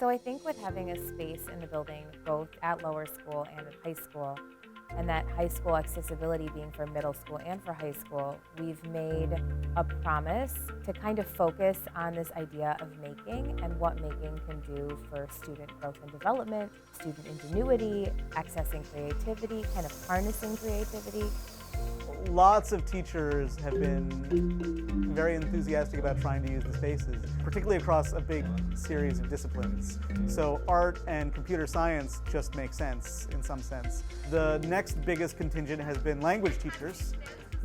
So I think with having a space in the building, both at lower school and at high school, and that high school accessibility being for middle school and for high school, we've made a promise to kind of focus on this idea of making and what making can do for student growth and development, student ingenuity, accessing creativity, kind of harnessing creativity. Lots of teachers have been very enthusiastic about trying to use the spaces, particularly across a big series of disciplines. So art and computer science just make sense in some sense. The next biggest contingent has been language teachers,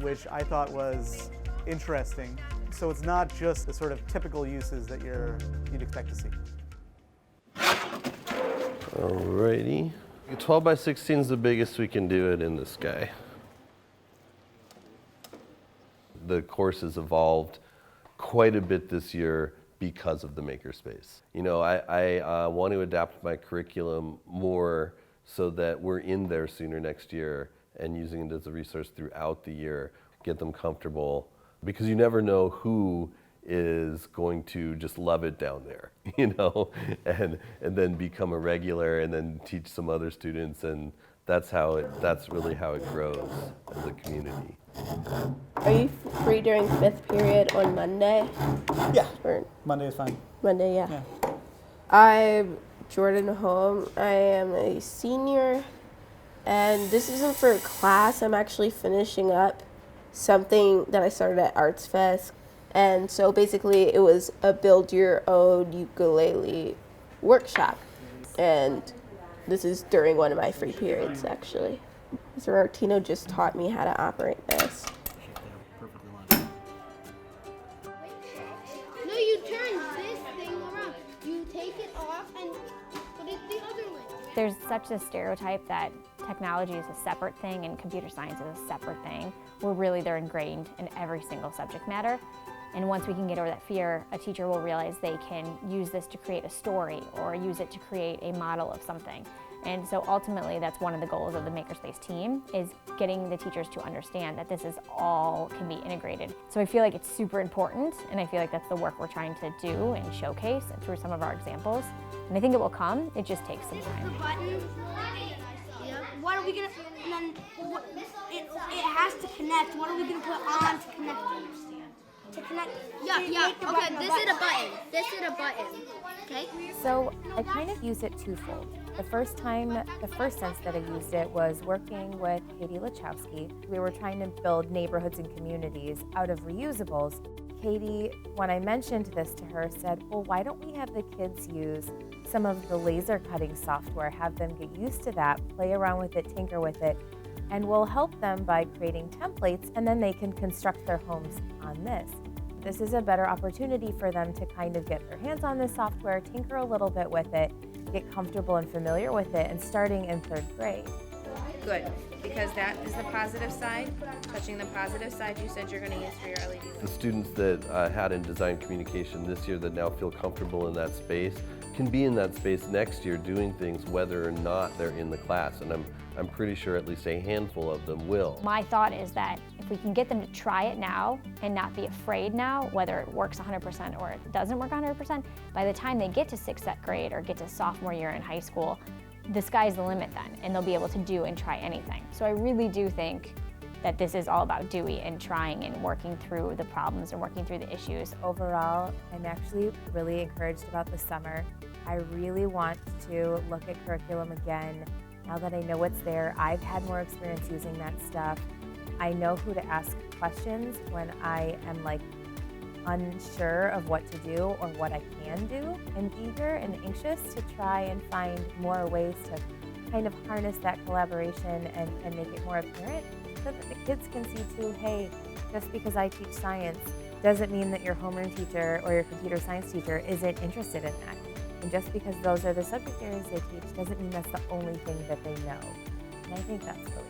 which I thought was interesting. So it's not just the sort of typical uses that you'd expect to see. Alrighty. 12 by 16 is the biggest we can do it in this guy. The course has evolved quite a bit this year because of the makerspace. You know, I want to adapt my curriculum more so that we're in there sooner next year and using it as a resource throughout the year, get them comfortable, because you never know who is going to just love it down there, you know, and then become a regular and then teach some other students, and that's really how it grows as a community. Are you free during fifth period on Monday? Yeah, Or Monday is fine. Monday, yeah. Yeah. I'm Jordan Holm. I am a senior, and this isn't for a class. I'm actually finishing up something that I started at Arts Fest. And so basically it was a build your own ukulele workshop. And this is during one of my free periods, actually. Mr. Martino just taught me how to operate this. No, you turn this thing around. You take it off and put it the other way. There's such a stereotype that technology is a separate thing and computer science is a separate thing, where really they're ingrained in every single subject matter. And once we can get over that fear, a teacher will realize they can use this to create a story or use it to create a model of something. And so ultimately, that's one of the goals of the Makerspace team, is getting the teachers to understand that this is all can be integrated. So I feel like it's super important, and I feel like that's the work we're trying to do and showcase through some of our examples. And I think it will come, it just takes some time. The button. Yeah. What are we gonna? And then it has to connect. What are we gonna put on to connect? To connect. Yeah. Okay. This is a button. This is a button. Okay. So I kind of use it twofold. The first sense that I used it was working with Katie Lachowski. We were trying to build neighborhoods and communities out of reusables. Katie, when I mentioned this to her, said, well, why don't we have the kids use some of the laser cutting software, have them get used to that, play around with it, tinker with it, and we'll help them by creating templates, and then they can construct their homes on this. This is a better opportunity for them to kind of get their hands on this software, tinker a little bit with it, get comfortable and familiar with it, and starting in third grade. Good, because that is the positive side. Touching the positive side, you said you're going to use for your LEDs. The students that had in design communication this year that now feel comfortable in that space can be in that space next year doing things whether or not they're in the class, and I'm pretty sure at least a handful of them will. My thought is that if we can get them to try it now and not be afraid now, whether it works 100% or it doesn't work 100%, by the time they get to 6th grade or get to sophomore year in high school, the sky's the limit then, and they'll be able to do and try anything. So I really do think that this is all about doing and trying and working through the problems and working through the issues. Overall, I'm actually really encouraged about the summer. I really want to look at curriculum again. Now that I know what's there, I've had more experience using that stuff. I know who to ask questions when I am unsure of what to do or what I can do. I'm eager and anxious to try and find more ways to kind of harness that collaboration and make it more apparent so that the kids can see too, hey, just because I teach science doesn't mean that your homeroom teacher or your computer science teacher isn't interested in that. And just because those are the subject areas they teach doesn't mean that's the only thing that they know. And I think that's really